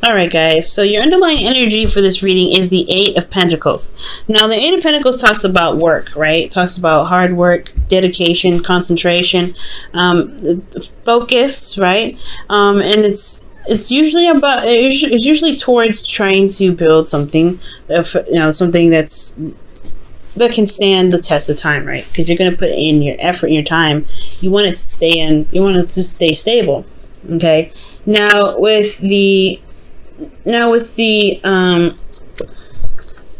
All right, guys. So your underlying energy for this reading is the Eight of Pentacles. Now, the Eight of Pentacles talks about work, right? It talks about hard work, dedication, concentration, focus, right? And it's usually about it's usually towards trying to build something, something that can stand the test of time, right? Because you're going to put in your effort and your time. You want it to stay in. You want it to stay stable. Okay. Now with the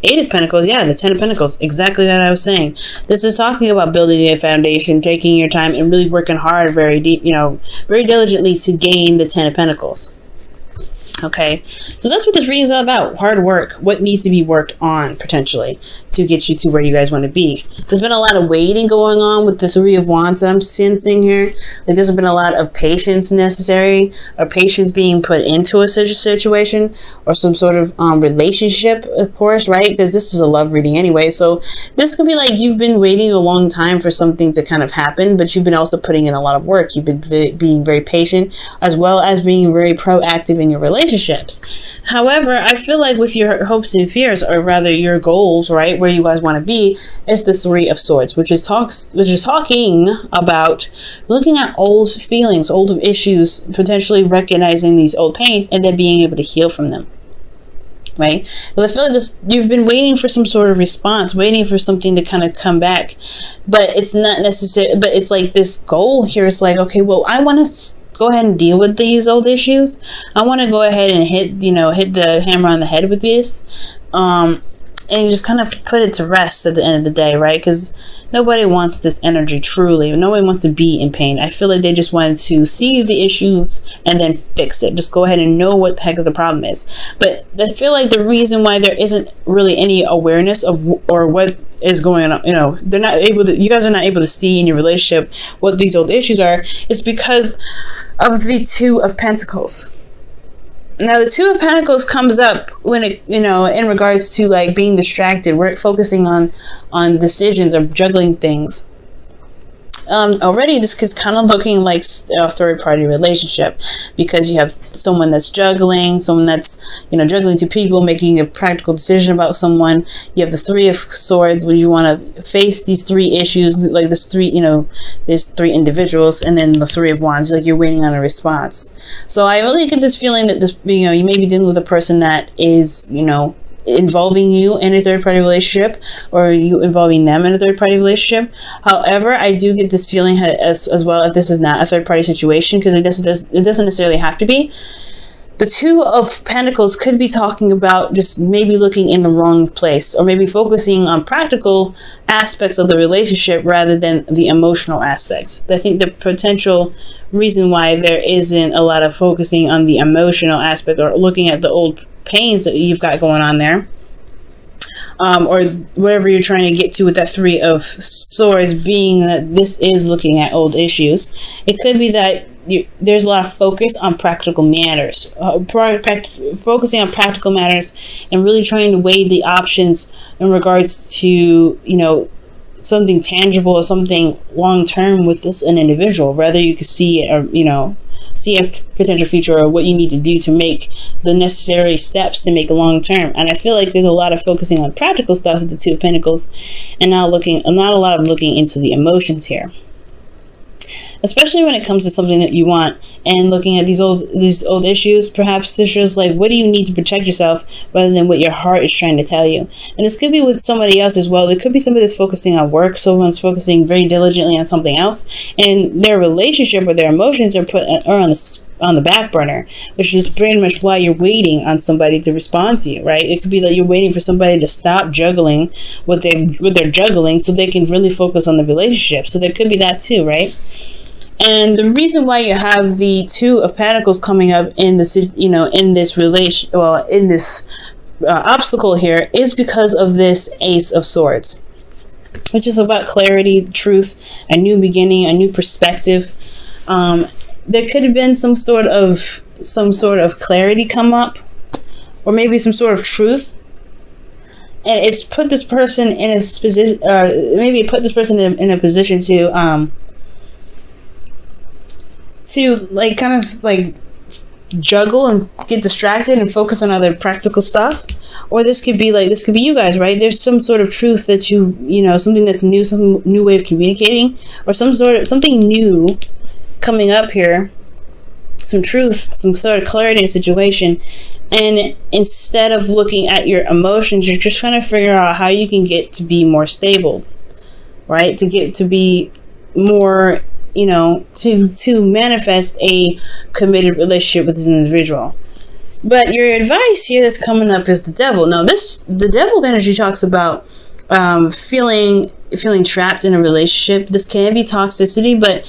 Eight of Pentacles, the Ten of Pentacles, exactly what I was saying. This is talking about building a foundation, taking your time, and really working hard, very diligently to gain the Ten of Pentacles. Okay, so that's what this reading is all about. Hard work, what needs to be worked on potentially to get you to where you guys want to be. There's been a lot of waiting going on with the Three of Wands that I'm sensing here. Like there's been a lot of patience necessary, or patience being put into a situation or some sort of relationship, of course, right? Because this is a love reading anyway. So this could be like you've been waiting a long time for something to kind of happen, but you've been also putting in a lot of work. You've been being very patient, as well as being very proactive in your relationships. However, I feel like with your hopes and fears, or rather your goals, right, where you guys want to be, is the Three of Swords, which is talking about looking at old feelings, old issues, potentially recognizing these old pains, and then being able to heal from them. Right? Because I feel like you've been waiting for some sort of response, waiting for something to kind of come back, but it's not necessary. But it's like this goal here is like, okay, well, I want to go ahead and deal with these old issues. I want to go ahead and hit the hammer on the head with this, and just kind of put it to rest at the end of the day, right? Because nobody wants this energy truly. Nobody wants to be in pain. I feel like they just wanted to see the issues and then fix it. Just go ahead and know what the heck the problem is. But I feel like the reason why there isn't really any awareness of or what is going on, you guys are not able to see in your relationship what these old issues are, is because of the Two of Pentacles. Now, the Two of Pentacles comes up when it, in regards to like being distracted. We're focusing on decisions or juggling things. Already this is kind of looking like a third-party relationship, because you have someone that's juggling, someone that's juggling two people, making a practical decision about someone. You have the Three of Swords, where you want to face these three issues, like there's three individuals, and then the Three of Wands, like you're waiting on a response. So I really get this feeling that this, you may be dealing with a person that is, involving you in a third-party relationship, or you involving them in a third-party relationship. However, I do get this feeling as well, if this is not a third-party situation, because it doesn't necessarily have to be. The Two of Pentacles could be talking about just maybe looking in the wrong place, or maybe focusing on practical aspects of the relationship rather than the emotional aspects. I think the potential reason why there isn't a lot of focusing on the emotional aspect, or looking at the old pains that you've got going on there, or whatever you're trying to get to with that Three of Swords, being that this is looking at old issues. It could be that there's a lot of focus on practical matters, focusing on practical matters, and really trying to weigh the options in regards to something tangible or something long term with an individual. Rather, you could see it, or see a potential future, or what you need to do to make the necessary steps to make a long term. And I feel like there's a lot of focusing on practical stuff with the Two of Pentacles, and not a lot of looking into the emotions here, especially when it comes to something that you want, and looking at these old issues. Perhaps it's just like, what do you need to protect yourself, rather than what your heart is trying to tell you. And this could be with somebody else as well. It could be somebody that's focusing on work, someone's focusing very diligently on something else, and their relationship or their emotions are on the back burner, which is pretty much why you're waiting on somebody to respond to you, right? It could be that you're waiting for somebody to stop juggling what they're juggling, so they can really focus on the relationship. So there could be that too, right? And the reason why you have the Two of Pentacles coming up in this, in this obstacle here, is because of this Ace of Swords, which is about clarity, truth, a new beginning, a new perspective. There could have been some sort of clarity come up, or maybe some sort of truth, and it's put this person in a position, maybe it put this person in a position to like kind of like juggle and get distracted and focus on other practical stuff. Or this could be you guys, right? There's some sort of truth that something that's new, some new way of communicating, or something new coming up here, some truth, some sort of clarity in a situation. And instead of looking at your emotions, you're just trying to figure out how you can get to be more stable, right? To get to be more, to manifest a committed relationship with this individual. But your advice here that's coming up is the devil. Now, the devil energy talks about feeling trapped in a relationship. This can be toxicity, but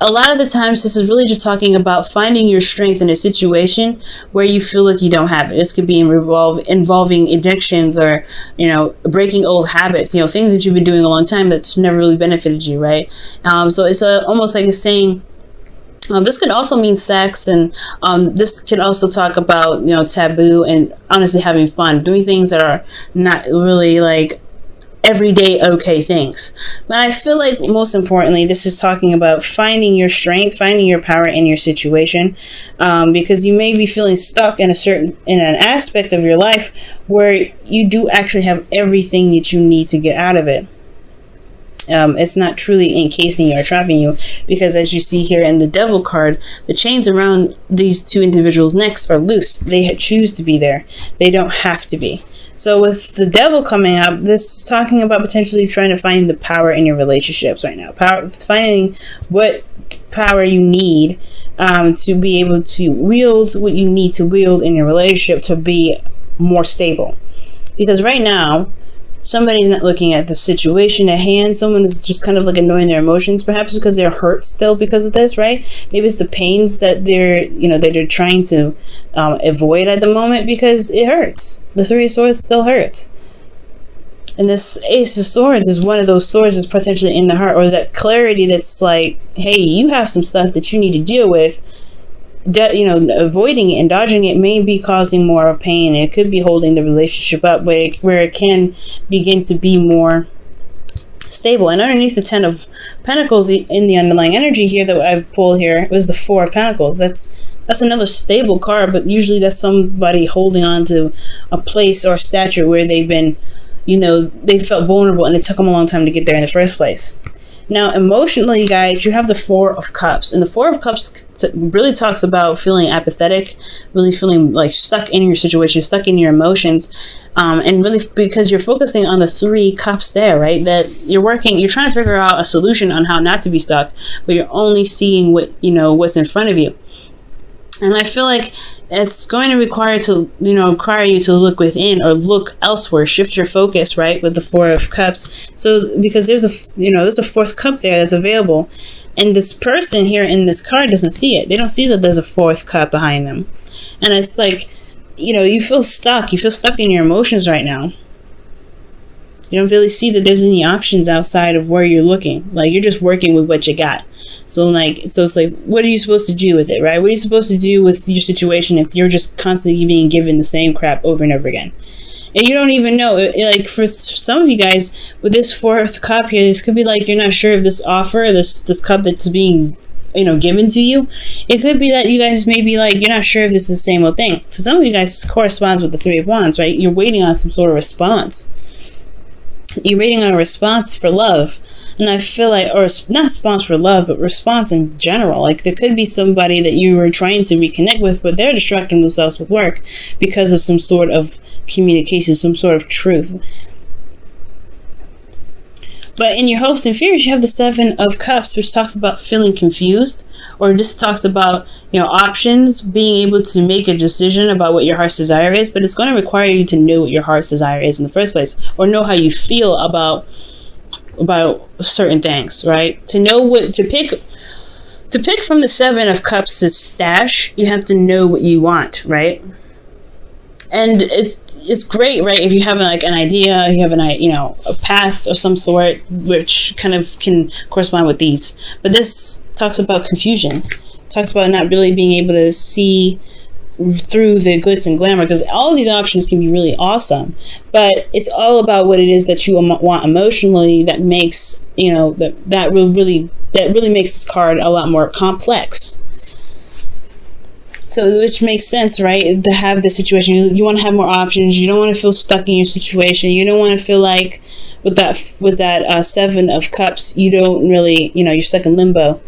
a lot of the times this is really just talking about finding your strength in a situation where you feel like you don't have it. This could be involving addictions or, breaking old habits, things that you've been doing a long time that's never really benefited you, right? So it's almost like it's saying, this could also mean sex, and this can also talk about, taboo and honestly having fun, doing things that are not really like everyday okay things. But I feel like most importantly, this is talking about finding your strength, finding your power in your situation, because you may be feeling stuck in an aspect of your life where you do actually have everything that you need to get out of it. It's not truly encasing you or trapping you, because as you see here in the devil card, the chains around these two individuals' necks are loose. They choose to be there. They don't have to be. So with the devil coming up, this is talking about potentially trying to find the power in your relationships right now. Finding what power you need to be able to wield what you need to wield in your relationship to be more stable. Because right now, somebody's not looking at the situation at hand. Someone is just kind of like ignoring their emotions, perhaps because they're hurt still because of this, right? Maybe it's the pains that they're trying to avoid at the moment because it hurts. The Three of Swords still hurts. And this Ace of Swords is one of those swords that's potentially in the heart, or that clarity that's like, hey, you have some stuff that you need to deal with. Avoiding it and dodging it may be causing more of pain. It could be holding the relationship up where it can begin to be more stable. And underneath the Ten of Pentacles, in the underlying energy here that I've pulled here, was the Four of Pentacles. That's another stable card, but usually that's somebody holding on to a place or stature where they've been, they felt vulnerable and it took them a long time to get there in the first place. Now, emotionally, guys, you have the Four of Cups. And the Four of Cups really talks about feeling apathetic, really feeling like stuck in your situation, stuck in your emotions. And really because you're focusing on the Three Cups there, right? That you're trying to figure out a solution on how not to be stuck, but you're only seeing what's in front of you. And I feel like it's going to require you to look within or look elsewhere, shift your focus, right? With the Four of Cups. So because there's a fourth cup there that's available, and this person here in this card doesn't see it. They don't see that there's a fourth cup behind them. And it's like, you feel stuck. You feel stuck in your emotions right now. You don't really see that there's any options outside of where you're looking. Like, you're just working with what you got. So it's like, what are you supposed to do with it, right? What are you supposed to do with your situation if you're just constantly being given the same crap over and over again? And you don't even know. Like, for some of you guys, with this fourth cup here, this could be like you're not sure if this offer, this cup that's being given to you, it could be that you guys may be like, you're not sure if this is the same old thing. For some of you guys, this corresponds with the Three of Wands, right? You're waiting on some sort of response. You're waiting on a response for love. And I feel like, or not response for love, but response in general. Like, there could be somebody that you were trying to reconnect with, but they're distracting themselves with work because of some sort of communication, some sort of truth. But in your hopes and fears, you have the Seven of Cups, which talks about feeling confused, or just talks about, options, being able to make a decision about what your heart's desire is. But it's going to require you to know what your heart's desire is in the first place, or know how you feel about certain things, right? To know what to pick from the Seven of Cups' stash, you have to know what you want, right? And it's great, right? If you have like an idea, you have a path of some sort, which kind of can correspond with these. But this talks about confusion, talks about not really being able to see through the glitz and glamour, because all of these options can be really awesome, but it's all about what it is that you want emotionally that makes that really makes this card a lot more complex. So, which makes sense, right? To have the situation, you want to have more options. You don't want to feel stuck in your situation. You don't want to feel like with that Seven of Cups, you don't really, you're stuck in limbo,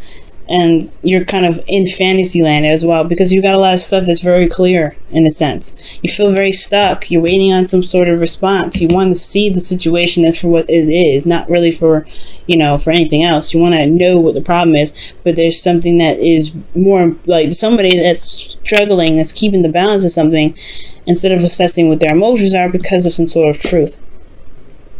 and you're kind of in fantasy land as well, because you got a lot of stuff that's very clear in a sense. You feel very stuck. You're waiting on some sort of response. You want to see the situation as for what it is, not really for, for anything else. You want to know what the problem is, but there's something that is more like somebody that's struggling, that's keeping the balance of something, instead of assessing what their emotions are because of some sort of truth.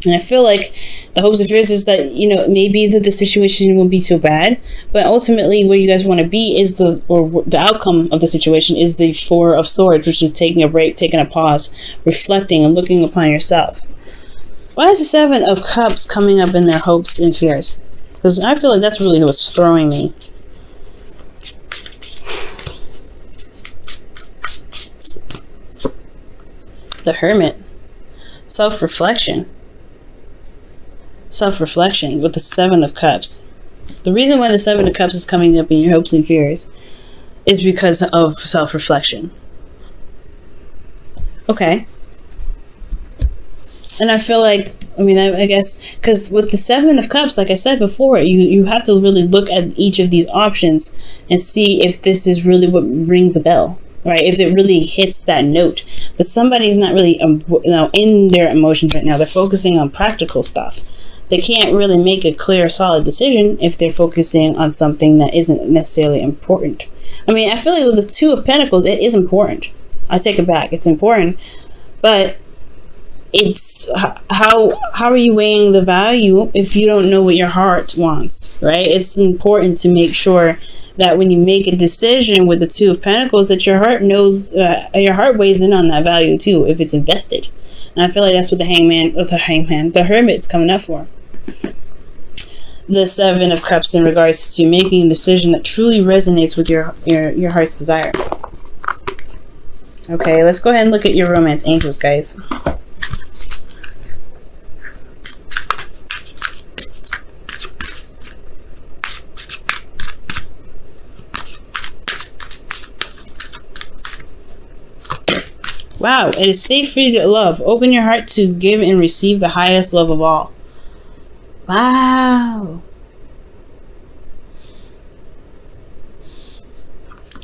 And I feel like the hopes and fears is that, maybe that the situation won't be so bad, but ultimately where you guys want to be is the outcome of the situation is the Four of Swords, which is taking a break, taking a pause, reflecting and looking upon yourself. Why is the Seven of Cups coming up in their hopes and fears? Because I feel like that's really what's throwing me. The Hermit. Self-reflection with the Seven of Cups. The reason why the Seven of Cups is coming up in your hopes and fears is because of self-reflection. Okay. And I feel like, I guess, because with the Seven of Cups, like I said before, you have to really look at each of these options and see if this is really what rings a bell. Right, if it really hits that note. But somebody's not really in their emotions right now. They're focusing on practical stuff. They can't really make a clear, solid decision if they're focusing on something that isn't necessarily important. I feel like with the Two of Pentacles, it is important. I take it back. It's important. But it's how are you weighing the value if you don't know what your heart wants, right? It's important to make sure that when you make a decision with the Two of Pentacles, that your heart knows, your heart weighs in on that value too, if it's invested. And I feel like that's what the Hermit's coming up for. The Seven of Cups in regards to making a decision that truly resonates with your heart's desire. Okay, let's go ahead and look at your romance angels, guys. Wow, it is safe for you to love. Open your heart to give and receive the highest love of all. Wow.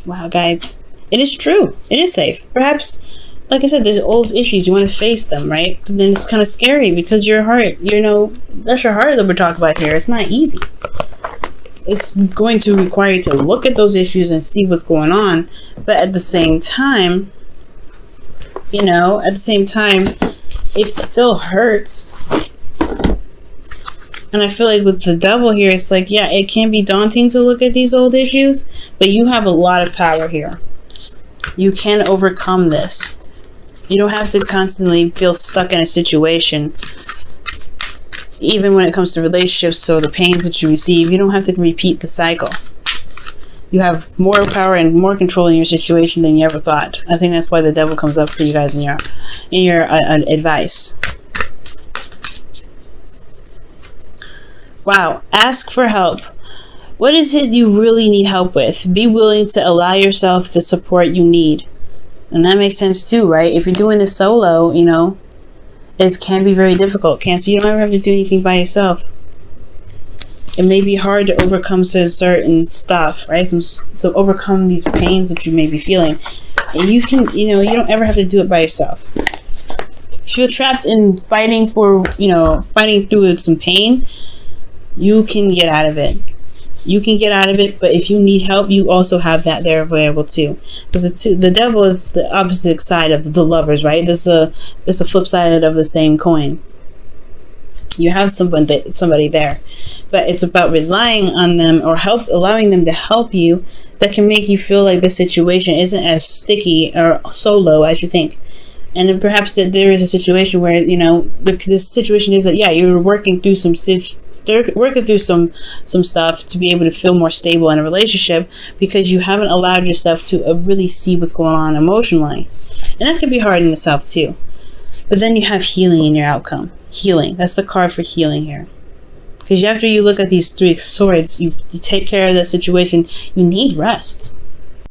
Wow, guys. It is true. It is safe. Perhaps, like I said, there's old issues. You want to face them, right? But then it's kind of scary because your heart, that's your heart that we're talking about here. It's not easy. It's going to require you to look at those issues and see what's going on. But at the same time, it still hurts. And I feel like with the Devil here, it's like, yeah, it can be daunting to look at these old issues, but you have a lot of power here. You can overcome this. You don't have to constantly feel stuck in a situation. Even when it comes to relationships, so the pains that you receive, you don't have to repeat the cycle. You have more power and more control in your situation than you ever thought. I think that's why the Devil comes up for you guys in your advice. Wow. Ask for help. What is it you really need help with? Be willing to allow yourself the support you need. And that makes sense too, right? If you're doing this solo, it can be very difficult. So you don't ever have to do anything by yourself. It may be hard to overcome certain stuff, right? So overcome these pains that you may be feeling. And you can, you don't ever have to do it by yourself. If you're trapped in fighting through some pain, you can get out of it. You can get out of it, but if you need help, you also have that there available too. Because the Devil is the opposite side of the Lovers, right? There's a flip side of the same coin. You have somebody there, but it's about relying on them or allowing them to help you that can make you feel like the situation isn't as sticky or solo as you think. And then perhaps that there is a situation where, the situation is that, yeah, you're working through some stuff to be able to feel more stable in a relationship because you haven't allowed yourself to really see what's going on emotionally. And that can be hard in itself too. But then you have healing in your outcome. Healing. That's the card for healing here. Because after you look at these three swords, you take care of that situation, you need rest.